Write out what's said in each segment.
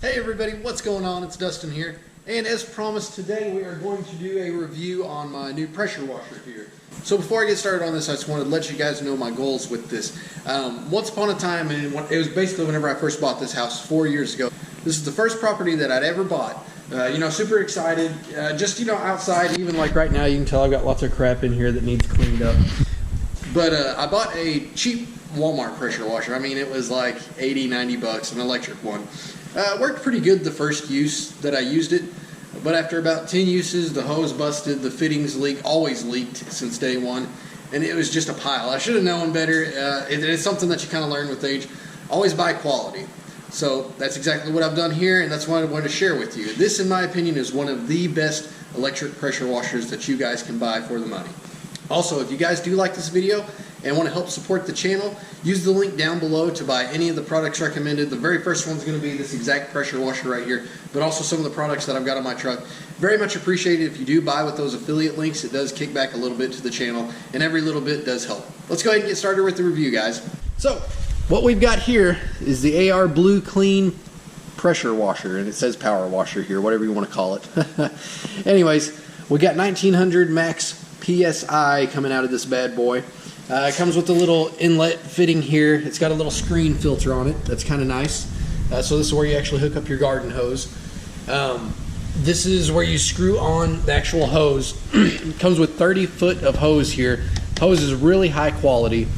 Hey everybody, what's going on? It's Dustin here, and as promised today we are going to do a review on my new pressure washer here. So before I get started on this, I just wanted to let you guys know my goals with this. Once upon a time, and it was basically whenever I first bought this house 4 years ago, this is the first property that I'd ever bought. Super excited, outside, even like right now you can tell I've got lots of crap in here that needs cleaned up. But I bought a cheap Walmart pressure washer. I mean, it was like 80, 90 bucks, an electric one. Worked pretty good the first use that I used it, but after about 10 uses, the hose busted, the fittings always leaked since day one, and it was just a pile. I should have known better. It's something that you kind of learn with age. Always buy quality. So that's exactly what I've done here, and that's what I wanted to share with you. This, in my opinion, is one of the best electric pressure washers that you guys can buy for the money. Also, if you guys do like this video and want to help support the channel, use the link down below to buy any of the products recommended. The very first one's going to be this exact pressure washer right here, but also some of the products that I've got on my truck. Very much appreciated if you do buy with those affiliate links. It does kick back a little bit to the channel, and every little bit does help. Let's go ahead and get started with the review, guys. So, what we've got here is the AR Blue Clean pressure washer, and it says power washer here, whatever you want to call it. Anyways, we got 1900 max PSI coming out of this bad boy. It comes with a little inlet fitting here. It's got a little screen filter on it. That's kind of nice. So this is where you actually hook up your garden hose. This is where you screw on the actual hose. It comes with 30 foot of hose here. Hose is really high quality.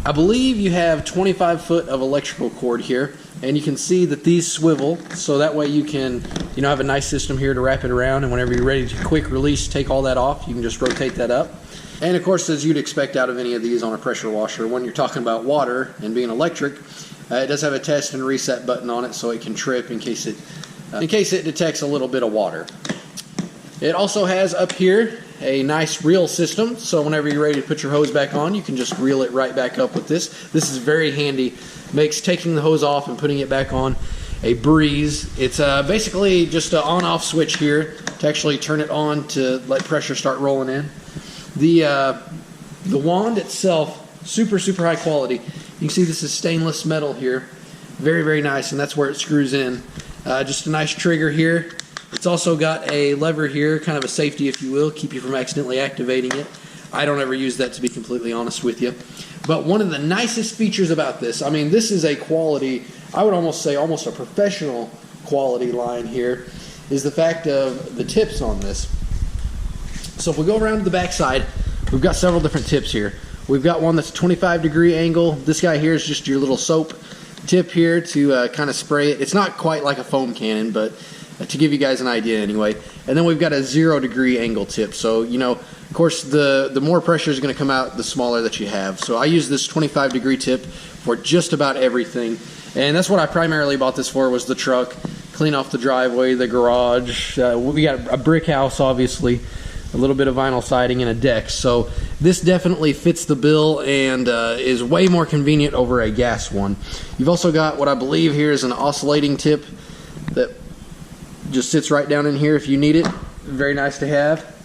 I believe you have 25 foot of electrical cord here, and you can see that these swivel, so that way you can have a nice system here to wrap it around, and whenever you're ready to quick release, take all that off, you can just rotate that up. And of course, as you'd expect out of any of these on a pressure washer, when you're talking about water and being electric, it does have a test and reset button on it, so it can trip in case it detects a little bit of water. It also has up here a nice reel system, so whenever you're ready to put your hose back on, you can just reel it right back up with this. This is very handy. Makes taking the hose off and putting it back on a breeze. It's basically just an on-off switch here to actually turn it on to let pressure start rolling in. The wand itself, super high quality. You can see this is stainless metal here. Very nice, and that's where it screws in. Just a nice trigger here. It's also got a lever here, kind of a safety if you will, keep you from accidentally activating it. I don't ever use that, to be completely honest with you. But one of the nicest features about this, I mean, this is a quality, I would almost say almost a professional quality line here, is the fact of the tips on this. So if we go around to the back side, we've got several different tips here. We've got one that's a 25-degree angle. This guy here is just your little soap tip here to kind of spray it. It's not quite like a foam cannon, but to give you guys an idea anyway. And then we've got a 0-degree angle tip. So, of course, the more pressure is going to come out, the smaller that you have. So I use this 25-degree tip for just about everything. And that's what I primarily bought this for, was the truck. Clean off the driveway, the garage. We got a brick house, obviously. A little bit of vinyl siding and a deck. So this definitely fits the bill and is way more convenient over a gas one. You've also got what I believe here is an oscillating tip that just sits right down in here if you need it. Very nice to have.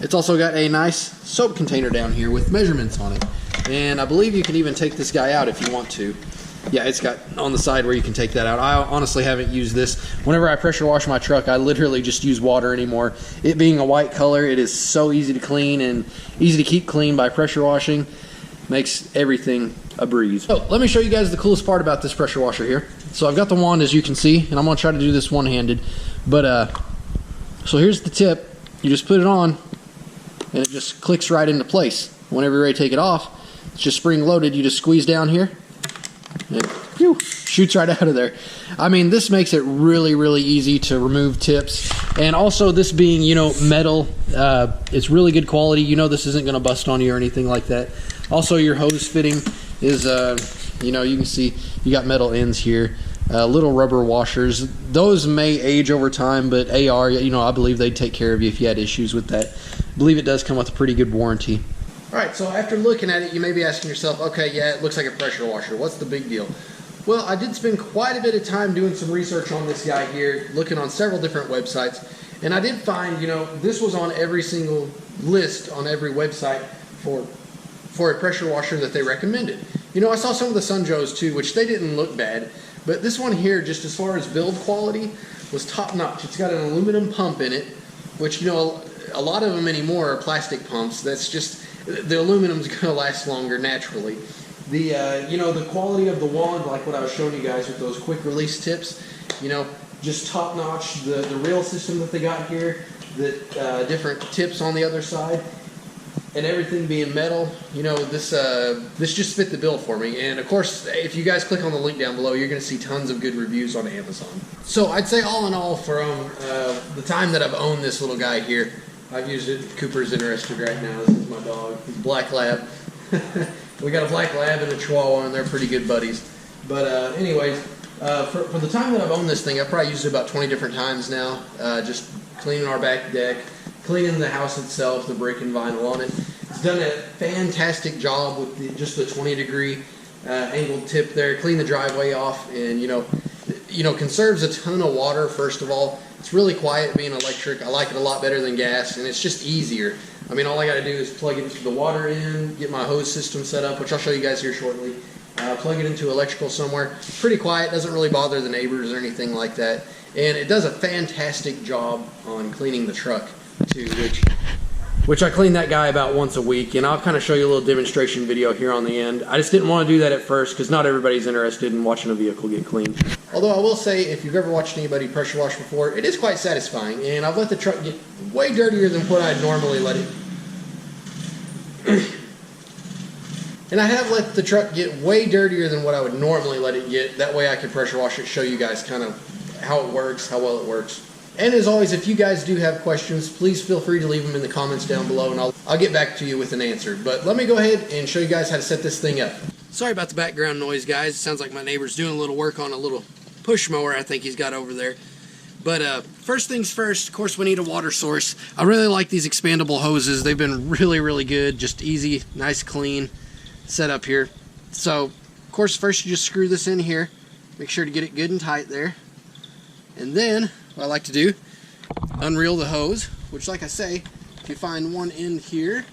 It's also got a nice soap container down here with measurements on it. And I believe you can even take this guy out if you want to. Yeah, it's got on the side where you can take that out. I honestly haven't used this. Whenever I pressure wash my truck, I literally just use water anymore. It being a white color, it is so easy to clean and easy to keep clean by pressure washing. Makes everything a breeze. So let me show you guys the coolest part about this pressure washer here. So I've got the wand, as you can see, and I'm going to try to do this one-handed. But so here's the tip. You just put it on, and it just clicks right into place. Whenever you're ready to take it off, it's just spring-loaded. You just squeeze down here. It shoots right out of there. I mean, this makes it really easy to remove tips, and also this being metal, it's really good quality. This isn't going to bust on you or anything like that. Also, your hose fitting is you can see you got metal ends here, little rubber washers. Those may age over time, but AR, I believe they'd take care of you if you had issues with that. I believe it does come with a pretty good warranty. Alright, so after looking at it, you may be asking yourself, okay, yeah, it looks like a pressure washer. What's the big deal? Well, I did spend quite a bit of time doing some research on this guy here, looking on several different websites, and I did find, this was on every single list on every website for a pressure washer that they recommended. I saw some of the Sun Joes too, which they didn't look bad, But this one here, just as far as build quality, was top notch. It's got an aluminum pump in it, which, you know, a lot of them anymore are plastic pumps. That's just, the aluminum's gonna last longer naturally. The you know, the quality of the wand, like what I was showing you guys with those quick release tips, you know, just top notch. The rail system that they got here, the different tips on the other side, and everything being metal, you know, this just fit the bill for me. And of course, if you guys click on the link down below, you're going to see tons of good reviews on Amazon. So I'd say all in all, from the time that I've owned this little guy here, I've used it. Cooper's interested right now. This is my dog. He's a black lab. We got a black lab and a chihuahua, and they're pretty good buddies. But anyways, for the time that I've owned this thing, I've probably used it about 20 different times now. Just cleaning our back deck, cleaning the house itself, the brick and vinyl on it. It's done a fantastic job with just the 20-degree angled tip there. Clean the driveway off, and you know, conserves a ton of water. First of all, it's really quiet being electric. I like it a lot better than gas, and it's just easier. I mean, all I got to do is plug it the water in, get my hose system set up, which I'll show you guys here shortly. Plug it into electrical somewhere. Pretty quiet, doesn't really bother the neighbors or anything like that. And it does a fantastic job on cleaning the truck too, which I clean that guy about once a week, and I'll kind of show you a little demonstration video here on the end. I just didn't want to do that at first because not everybody's interested in watching a vehicle get cleaned. Although I will say, if you've ever watched anybody pressure wash before, it is quite satisfying, and I've let the truck get way dirtier than what I'd normally let it. And I have let the truck get way dirtier than what I would normally let it get. That way I can pressure wash it, show you guys kind of how it works, how well it works. And as always, if you guys do have questions, please feel free to leave them in the comments down below, and I'll get back to you with an answer. But let me go ahead and show you guys how to set this thing up. Sorry about the background noise, guys. It sounds like my neighbor's doing a little work on a little push mower I think he's got over there. But first things first, of course, we need a water source. I really like these expandable hoses. They've been really, really good. Just easy, nice, clean setup here. So, of course, first you just screw this in here. Make sure to get it good and tight there. And then, what I like to do, unreel the hose, which, like I say, if you find one end here,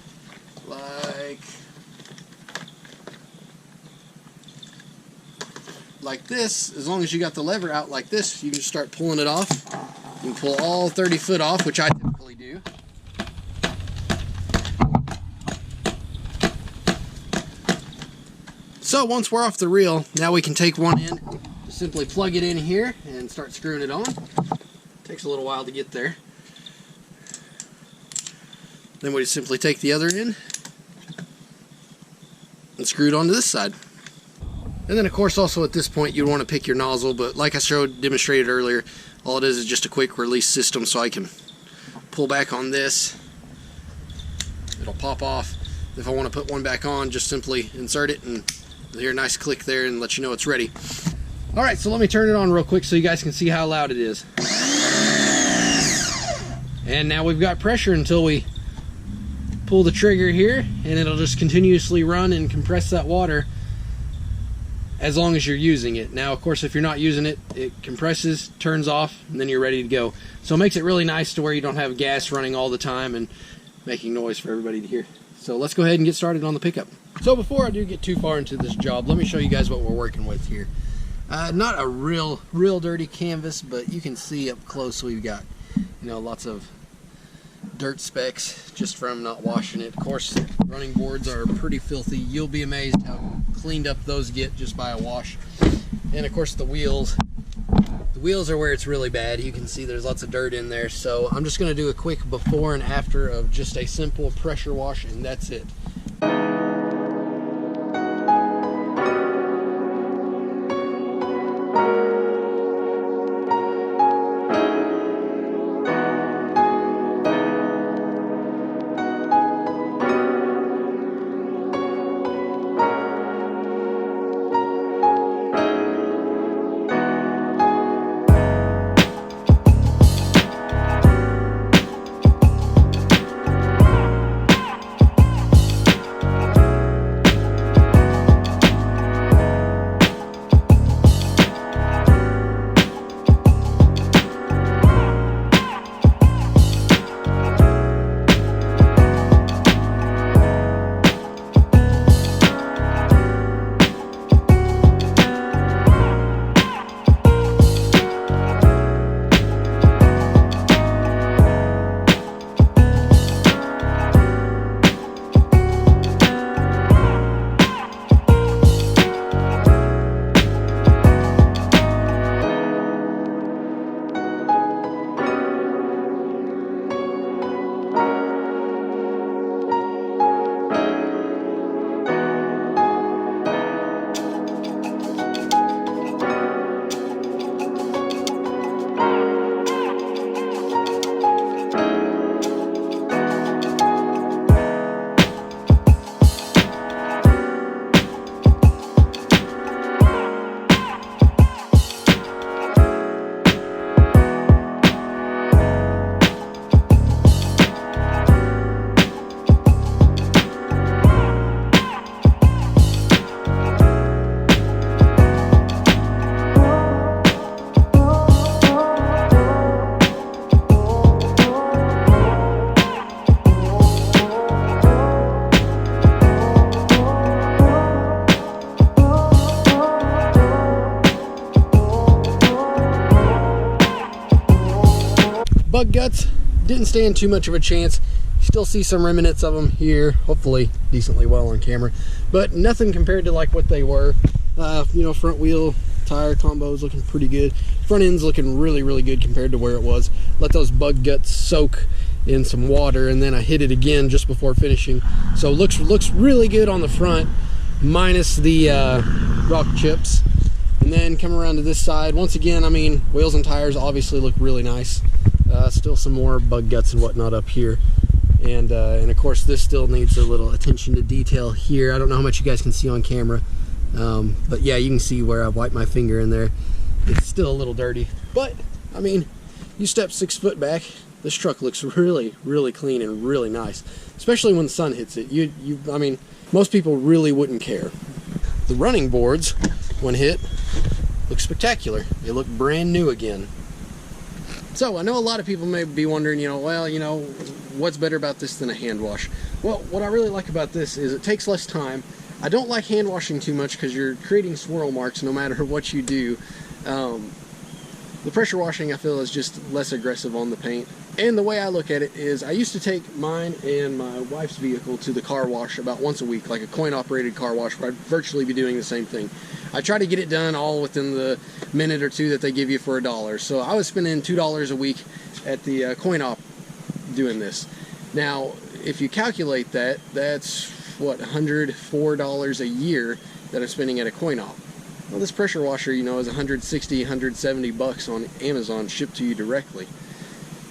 like this, as long as you got the lever out like this, you can just start pulling it off. You can pull all 30 foot off, which I typically do. So once we're off the reel, now we can take one end, just simply plug it in here and start screwing it on. Takes a little while to get there. Then we just simply take the other end and screw it onto this side. And then of course also at this point you'd want to pick your nozzle, but like I demonstrated earlier, all it is just a quick release system, so I can pull back on this. It'll pop off. If I want to put one back on, just simply insert it and you'll hear a nice click there and let you know it's ready. Alright, so let me turn it on real quick so you guys can see how loud it is. And now we've got pressure until we pull the trigger here, and it'll just continuously run and compress that water as long as you're using it. Now, of course, if you're not using it, it compresses, turns off, and then you're ready to go. So it makes it really nice to where you don't have gas running all the time and making noise for everybody to hear. So let's go ahead and get started on the pickup. So before I do get too far into this job, let me show you guys what we're working with here. Not a real dirty canvas, but you can see up close we've got, you know, lots of dirt specks just from not washing it. Of course, running boards are pretty filthy. You'll be amazed how cleaned up those get just by a wash. And of course the wheels are where it's really bad. You can see there's lots of dirt in there. So I'm just going to do a quick before and after of just a simple pressure wash, and that's it. bug guts didn't stand too much of a chance. You still see some remnants of them here, hopefully decently well on camera, but nothing compared to like what they were. You know, front wheel tire combo's looking pretty good. Front end's looking really, really good compared to where it was. Let those bug guts soak in some water, and then I hit it again just before finishing. So looks really good on the front, minus the rock chips. And then come around to this side. Once again, I mean, wheels and tires obviously look really nice. Still some more bug guts and whatnot up here. And of course, this still needs a little attention to detail here. I don't know how much you guys can see on camera. But yeah, you can see where I've wiped my finger in there. It's still a little dirty. But, I mean, you step 6 foot back, this truck looks really, really clean and really nice. Especially when the sun hits it. I mean, most people really wouldn't care. The running boards, when hit, look spectacular. They look brand new again. So I know a lot of people may be wondering, you know, well, you know, what's better about this than a hand wash? Well, what I really like about this is it takes less time. I don't like hand washing too much because you're creating swirl marks no matter what you do. The pressure washing, I feel, is just less aggressive on the paint. And the way I look at it is I used to take mine and my wife's vehicle to the car wash about once a week, like a coin-operated car wash, where I'd virtually be doing the same thing. I try to get it done all within the minute or two that they give you for $1. So I was spending $2 a week at the coin-op doing this. Now, if you calculate that, that's, what, $104 a year that I'm spending at a coin-op. Well, this pressure washer, you know, is $160, $170 on Amazon shipped to you directly.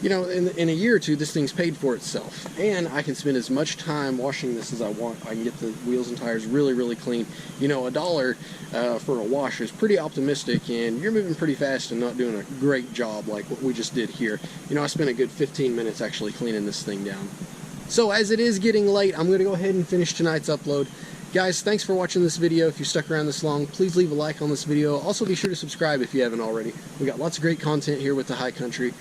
You know, in a year or two, this thing's paid for itself. And I can spend as much time washing this as I want. I can get the wheels and tires really, really clean. You know, $1 for a wash is pretty optimistic, and you're moving pretty fast and not doing a great job like what we just did here. You know, I spent a good 15 minutes actually cleaning this thing down. So as it is getting late, I'm going to go ahead and finish tonight's upload. Guys, thanks for watching this video. If you stuck around this long, please leave a like on this video. Also, be sure to subscribe if you haven't already. We got lots of great content here with the High Country.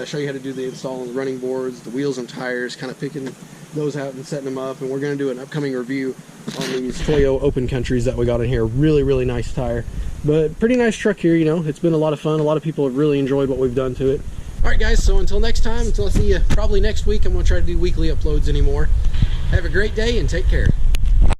Show you how to do the install on the running boards, the wheels and tires, kind of picking those out and setting them up. And we're going to do an upcoming review on these Toyo Open Countries that we got in here. Really, really nice tire. But pretty nice truck here, you know. It's been a lot of fun. A lot of people have really enjoyed what we've done to it. Alright guys, so until next time, until I see you probably next week, I'm going to try to do weekly uploads anymore. Have a great day and take care.